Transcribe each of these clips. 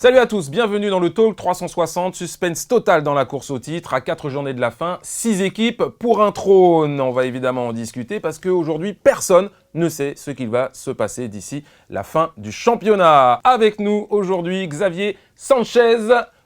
Salut à tous, bienvenue dans le Talk 360, suspense total dans la course au titre, à 4 journées de la fin, 6 équipes pour un trône. On va évidemment en discuter parce qu'aujourd'hui, personne ne sait ce qu'il va se passer d'ici la fin du championnat. Avec nous aujourd'hui, Xavier Sanchez,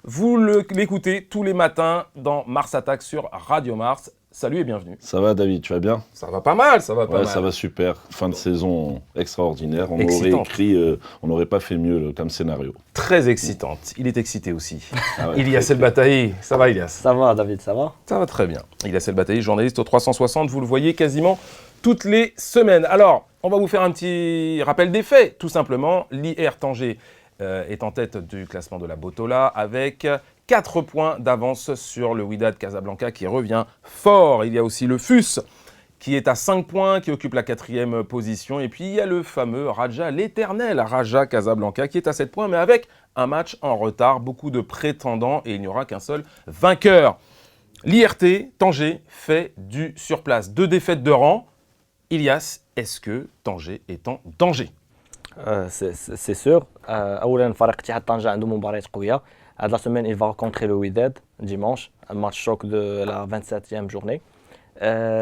vous l'écoutez tous les matins dans Mars Attack sur Radio Mars. Salut et bienvenue. Ça va David, tu vas bien? Ça va pas mal, ça va pas mal. Ça va super. Fin de saison extraordinaire. On Excitante. aurait écrit, on n'aurait pas fait mieux comme scénario. Très excitante. Il est excité aussi. Ilyas El Bataï, ça va Ilyas? Ça va David, ça va? Ça va très bien. Ilyas El Bataï, journaliste au 360, vous le voyez quasiment toutes les semaines. Alors, on va vous faire un petit rappel des faits, tout simplement. L'IR Tanger est en tête du classement de la Botola avec 4 points d'avance sur le Wydad Casablanca qui revient fort. Il y a aussi le FUS qui est à 5 points, qui occupe la 4e position. Et puis il y a le fameux Raja, l'éternel Raja Casablanca qui est à 7 points, mais avec un match en retard, beaucoup de prétendants et il n'y aura qu'un seul vainqueur. L'IRT Tanger fait du surplace. 2 défaites de rang. Ilyas, est-ce que Tanger est en danger? C'est sûr. أولاً فريق اتحاد طنجة عنده مباريات قوية. هاد لا سيمين il va rencontrer le Wydad dimanche, un match choc de la 27e journée.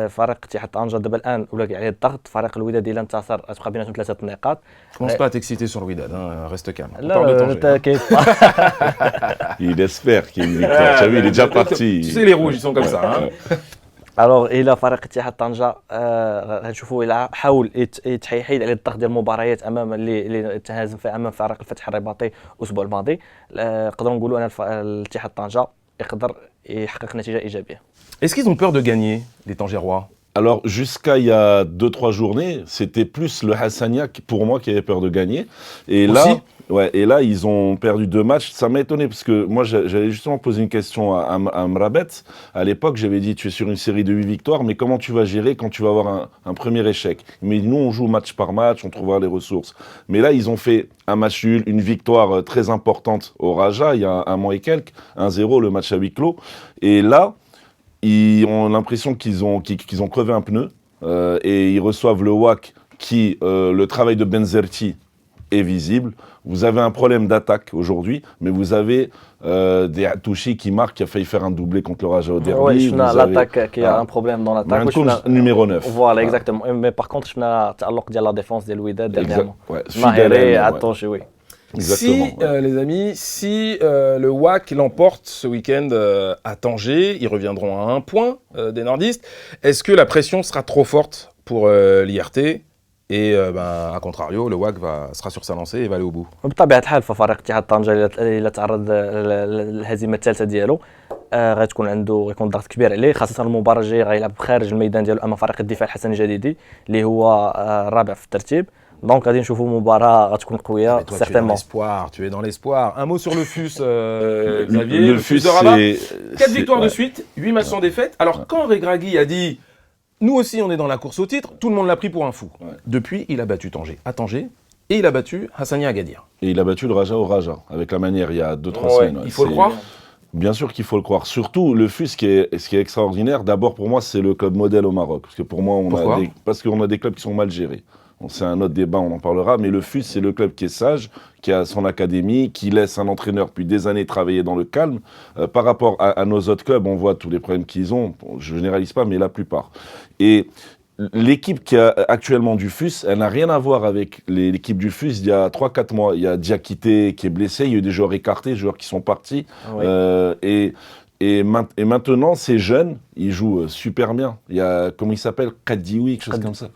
فريق اتحاد طنجة دابا الآن ولا عليه الضغط. فريق الوداد إلا انتصر تبقى بيناتهم 3 نقاط. Commence pas à t'exciter sur le Wydad, hein. Reste calme. On لا parle de لا Tanger. t'inquiète pas. Il espère qu'il y ait une victoire. Tu as vu, il est déjà parti. Tu sais, les rouges, ils sont comme ça. Hein. الوغ الى فريق اتحاد طنجة غنشوفوا الى حاول يحيد على الضغط ديال المباريات امام اللي تهازم فيها امام فريق الفتح الرباطي الاسبوع الماضي. نقدروا نقولوا ان الاتحاد طنجة يقدر يحقق نتيجه ايجابيه. Est-ce qu'ils ont peur de gagner, les Tangérois? Alors, jusqu'à il y a 2-3 journées, c'était plus le Hassania, pour moi, qui avait peur de gagner. Et là, ils ont perdu 2 matchs. Ça m'a étonné, parce que moi, j'allais justement poser une question à Mrabet. À l'époque, j'avais dit, tu es sur une série de 8 victoires, mais comment tu vas gérer quand tu vas avoir un premier échec? Mais nous, on joue match par match, on trouvera les ressources. Mais là, ils ont fait un match nul, une victoire très importante au Raja, il y a un mois et quelques, 1-0, le match à huis clos. Et là, ils ont l'impression qu'ils ont crevé un pneu et ils reçoivent le WAC qui, le travail de Benzerti est visible. Vous avez un problème d'attaque aujourd'hui, mais vous avez des Atouchi qui marquent, qui a failli faire un doublé contre le Raja au derby. Oui, je l'attaque qui a un problème dans l'attaque. Numéro 9. Voilà, exactement. Mais par contre, je n'ai تألق ديال la défense ديال الوداد dernièrement. Fidèle. Atouchi, oui. Exactement. Si, les amis, si le WAC l'emporte ce week-end à Tanger, ils reviendront à 1 point des nordistes. Est-ce que la pression sera trop forte pour l'IRT? Et à contrario, le WAC sera sur sa lancée et va aller au bout. بطبيعة الحال ففريق اتحاد طنجة إلا تعرض للهزيمة الثالثة ديالو غتكون غيكون ضغط كبير عليه، خاصة المباراة الجاية غيلعب خارج الميدان ديالو أمام فريق الدفاع الحسن الجديدي اللي هو الرابع في الترتيب. دونك غادي نشوفوا مباراة غتكون قوية certainement. Tu es dans l'espoir. Un mot sur le FUS, Xavier. Le FUS de Rabat. c'est 4 victoires de suite, 8 matchs sans défaite. Alors quand Regragui a dit « Nous aussi on est dans la course au titre », tout le monde l'a pris pour un fou. Ouais. Depuis, il a battu Tanger à Tanger et il a battu Hassania Agadir. Et il a battu le Raja au Raja, avec la manière, il y a 2-3 semaines. Il faut le croire. Bien sûr qu'il faut le croire. Surtout, le FUS, ce qui est extraordinaire, d'abord pour moi, c'est le club modèle au Maroc. Parce que pour moi, parce qu'on a des clubs qui sont mal gérés. Bon, c'est un autre débat, on en parlera. Mais le FUS, c'est le club qui est sage, qui a son académie, qui laisse un entraîneur depuis des années travailler dans le calme. Par rapport à nos autres clubs, on voit tous les problèmes qu'ils ont. Bon, je généralise pas, mais la plupart. Et l'équipe qui a actuellement du FUS, elle n'a rien à voir avec l'équipe du FUS il y a 3-4 mois. Il y a Diakité qui est blessé, il y a eu des joueurs écartés, des joueurs qui sont partis. Oui. Et maintenant, ces jeunes, ils jouent super bien. Il y a, comment il s'appelle, Kadioui, quelque chose comme ça.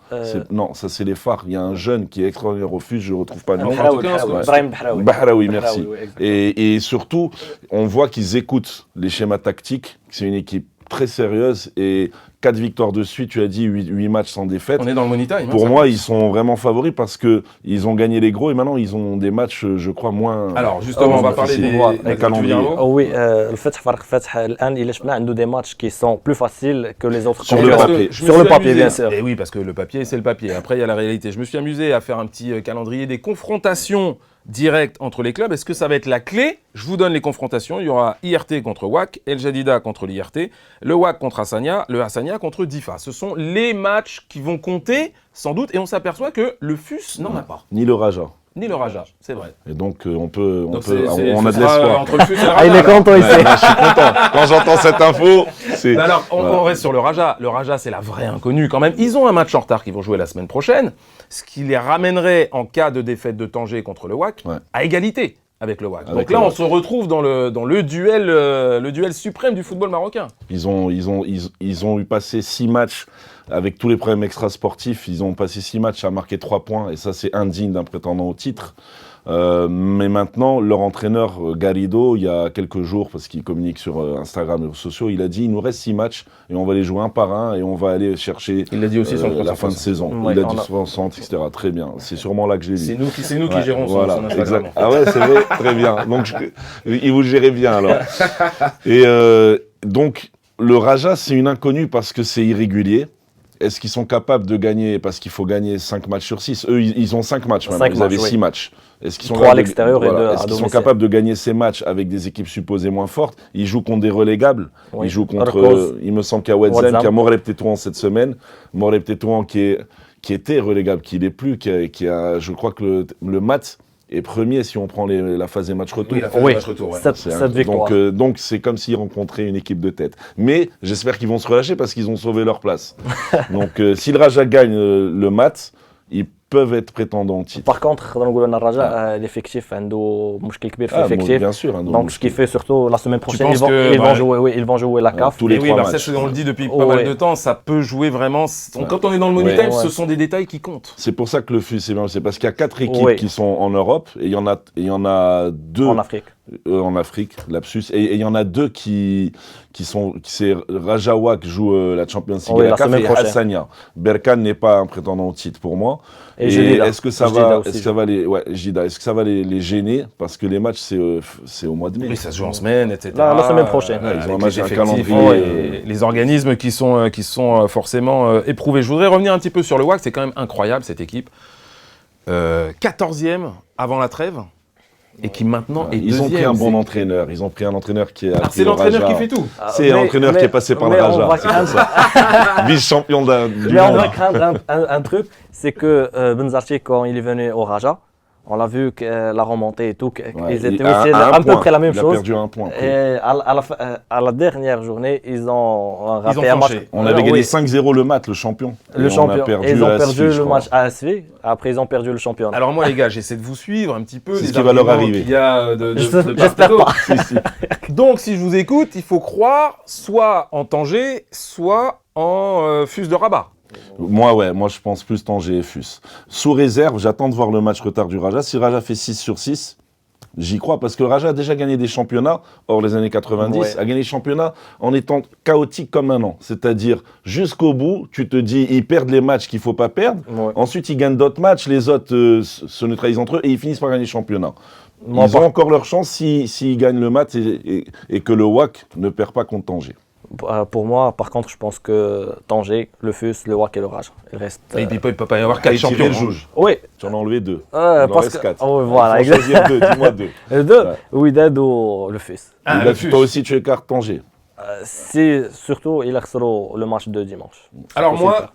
Non, ça c'est les phares. Il y a un jeune qui est extraordinaire au FUS, je ne retrouve pas le nom. Brahim Bahraoui. Bahraoui, merci. Et surtout, on voit qu'ils écoutent les schémas tactiques. C'est une équipe très sérieuse et 4 victoires de suite, tu as dit 8 matchs sans défaite. On est dans le money time. Pour moi, ils sont vraiment favoris parce qu'ils ont gagné les gros et maintenant ils ont des matchs, je crois, moins. Alors justement, on va parler des calendriers. Oui, الفتح فريق الفتح الآن إلا شفنا عنده des matchs qui sont plus faciles que les autres. Sur le papier. Sur le papier, bien sûr. Et oui, parce que le papier, c'est le papier. Après, il y a la réalité. Je me suis amusé à faire un petit calendrier des confrontations directes entre les clubs. Est-ce que ça va être la clé? Je vous donne les confrontations. Il y aura IRT contre WAC, El Jadida contre l'IRT, le WAC contre Hassania, le Hassania contre Difa. Ce sont les matchs qui vont compter, sans doute, et on s'aperçoit que le FUS n'en a pas. Ni le Raja. ni le Raja, c'est vrai. Et donc, on a ce de sera l'espoir. entre le FUS et le Raja. Ah, il est content Ouais, ici. là, je suis content. Quand j'entends cette info, c'est... Mais alors, Voilà. on reste sur le Raja. Le Raja, c'est la vraie inconnue quand même. Ils ont un match en retard qu'ils vont jouer la semaine prochaine, ce qui les ramènerait, en cas de défaite de Tanger contre le WAC, Ouais. à égalité avec le WAC. Avec Donc le là, on WAC. se retrouve dans le duel suprême du football marocain. Ils ont eu passé 6 matchs avec tous les problèmes extrasportifs. Ils ont passé 6 matchs à marquer 3 points et ça, c'est indigne d'un prétendant au titre. Mais maintenant, leur entraîneur Garrido, il y a quelques jours, parce qu'il communique sur Instagram et les réseaux sociaux, il a dit il nous reste 6 matchs et on va les jouer un par un et on va aller chercher Il l'a dit aussi sur le la fin de saison. Ouais, il a on dit a- 60, etc. Très bien. C'est sûrement là que je l'ai C'est dit. nous qui Ouais, gérons son voilà, Instagram. exact. en fait. Ah ouais, c'est vrai, très bien. Donc, il vous le gérez bien alors. Et donc, le Raja, c'est une inconnue parce que c'est irrégulier. Est-ce qu'ils sont capables de gagner, parce qu'il faut gagner 5 matchs sur 6. Eux, ils ont 5 matchs maintenant, 5 ils avaient matchs, 6 oui. matchs. Est-ce qu'ils sont 3 à capables l'extérieur et 2 à Est-ce qu'ils sont domicile. capables de gagner ces matchs avec des équipes supposées moins fortes? Ils jouent contre des relégables. Oui. Ils jouent contre, Arcos. il me semble qu'il y a Ouedzem, Ouedzem. qu'il y a Moreb Tétouan cette semaine. Moreb Tétouan qui était relégable, qui l'est plus, qui a, je crois que le MAT est premier si on prend la phase des matchs retour. Oui, la fin Oui, du match retour. Ouais. Sept- C'est sept un- victoires. donc c'est comme s'ils rencontraient une équipe de tête. Mais j'espère qu'ils vont se relâcher parce qu'ils ont sauvé leur place. Donc si le Raja gagne le match, ils peuvent être prétendants au titre. Par contre, نقدر نقولوا ان الرجاء l'effectif عنده مشكل كبير في Ah, bon, l'effectif. bien sûr. hein, Donc ce qui fait surtout la semaine prochaine, penses ils vont, que, ils vont ouais. jouer, oui, ils vont jouer la CAF. tous les Et oui, 3 bah, matchs. ça, on le dit depuis Oh, pas mal ouais. de temps, ça peut jouer vraiment. Quand on est dans le money Ouais. time, Ouais. ce sont des détails qui comptent. C'est pour ça que le FUS est bien, c'est parce qu'il y a 4 équipes Oui. qui sont en Europe et il y en a 2 En Afrique. en Afrique, lapsus, et il y en a 2 qui c'est Rajawa qui joue la Champions League Oui, et la CAF semaine et prochaine. Hassania. Berkane n'est pas un prétendant au titre pour moi. Et Jidda. est-ce que ça Jidda va, aussi. est-ce que ça va les, ouais, Jidda, est-ce que ça va les gêner parce que les matchs c'est au mois de mai. Oui, ça se joue en semaine, etc. La semaine prochaine. Ouais, ils ont Avec un les match, un effectifs calendrier, et les organismes qui sont forcément éprouvés. Je voudrais revenir un petit peu sur le WAC, c'est quand même incroyable cette équipe. 14e avant la trêve et qui maintenant est Ils ont deuxième. pris un bon entraîneur. Ils ont pris un entraîneur qui a. Alors, c'est l'entraîneur qui fait tout. C'est l'entraîneur qui est passé par le mais on va Raja. C'est pour ça. Vice-champion du Mais on monde. va craindre un truc, c'est que Benzarti, quand il est venu au Raja, on l'a vu que la remontée et tout, Ouais, ils étaient à- aussi à un à peu point. près la même Il a chose. perdu un point. Et à la dernière journée, ils ont raté un match. flanché. On avait gagné Oui, 5-0 le match, le champion. le Et champion. On a perdu Et ils ont à perdu Svi, je le crois. match à SV. Après, ils ont perdu le championnat. Alors moi les gars, j'essaie de vous suivre un petit peu. C'est les ce qui va leur arguments arriver. qu'il y a de J'espère part et pas. d'autre. Si, si. Donc si je vous écoute, il faut croire soit en Tanger, soit en FUS de Rabat. Moi je pense plus Tanger et FUS. Sous réserve, j'attends de voir le match retard du Raja. Si Raja fait 6 sur 6, j'y crois, parce que le Raja a déjà gagné des championnats, hors les années 90, Ouais. a gagné des championnats en étant chaotique comme maintenant. C'est-à-dire, jusqu'au bout, tu te dis, ils perdent les matchs qu'il ne faut pas perdre, Ouais. ensuite ils gagnent d'autres matchs, les autres se neutralisent entre eux, et ils finissent par gagner le championnat. Moi, Ils ont encore leur chance s'ils gagnent le match et que le WAC ne perd pas contre Tanger. Pour moi, par contre, je pense que Tanger, le FUS, le WAC et le Raja. Il reste. Et puis il peut pas y avoir 4 Allez, tirer champions. le juge. Oui, Tu en as enlevé 2. Il en parce reste que. 4. Oh, voilà, Il faut choisir 2, dis-moi 2. Les deux, Ouais. Wydad ou le FUS. Ah, Là, le FUS. toi aussi, tu écartes Tanger. Si, surtout, il a le match de dimanche. Alors C'est moi, possible.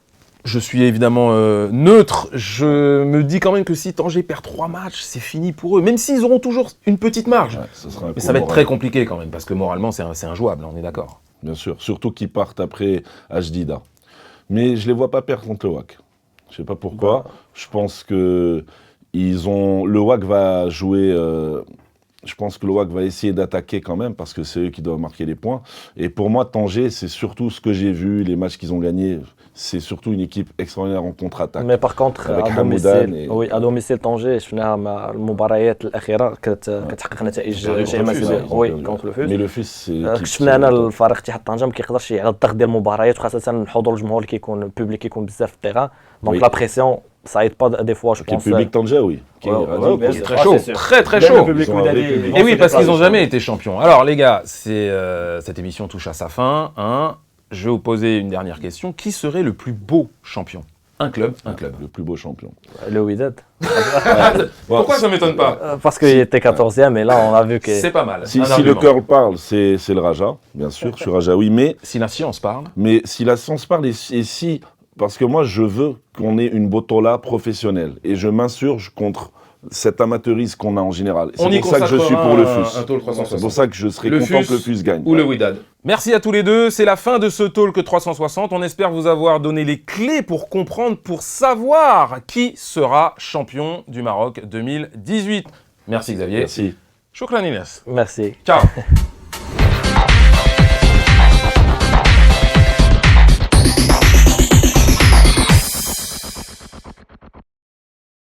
je suis évidemment neutre. Je me dis quand même que si Tanger perd 3 matchs, c'est fini pour eux. Même s'ils auront toujours une petite marge. Ouais, ça sera un Mais coup ça va être moral. très compliqué quand même, parce que moralement, c'est injouable, on est d'accord. Bien sûr, surtout qu'ils partent après Ajdida. Mais je les vois pas perdre contre le WAC. Je sais pas pourquoi. Je pense que le WAC va jouer. Je pense que le WAC va essayer d'attaquer quand même parce que c'est eux qui doivent marquer les points. Et pour moi, Tanger, c'est surtout ce que j'ai vu, les matchs qu'ils ont gagnés. C'est surtout une équipe extraordinaire en contre-attaque. Mais par contre, Avec à Hamoudan domicile, et- oui, à domicile طنجة شفناها مع المباريات الأخيرة كتحقق نتائج contre شيء le FUS, مسؤولية. Ils ont وي perdu. كونتر لو Mais فوز le fils, c'est. équipe شفنا انا qui- الفريق اتحاد طنجة ما كيقدرش على الضغط ديال المباريات وخاصة الحضور الجمهور اللي كيكون البوبليك كيكون بزاف في التيران دونك Oui. لا بريسيون ça aide pas des fois je Qui est pense. public Tanger, oui. Qui est Ouais, radio, ouais, bien qui est sûr. Très Ah, chaud, c'est sûr. très très Même chaud. le public Ils ont un Wydad, vrai ils public. vont Et oui, se parce qu'ils n'ont déplacer. jamais été champions. Alors les gars, cette émission touche à sa fin. Hein. Je vais vous poser une dernière question. Qui serait le plus beau champion? Un club. Le plus beau champion. Le Wydad. Pourquoi ça m'étonne pas? Parce qu'il était 14e et là on a vu que C'est pas mal. Si Un le argument. cœur parle, c'est le Raja, bien sûr. Je suis Rajaoui, mais Si la science parle. si la science parle et si, parce que moi je veux qu'on ait une Botola professionnelle et je m'insurge contre cet amateurisme qu'on a en général. On C'est pour ça que je suis pour le FUS. Un talk 360. C'est pour ça que je serais Le content FUS que le FUS gagne. Ou le Wydad. Merci à tous les deux. C'est la fin de ce talk 360. On espère vous avoir donné les clés pour comprendre, pour savoir qui sera champion du Maroc 2018. Merci Xavier. Merci. Shukran Inès. Merci. Ciao.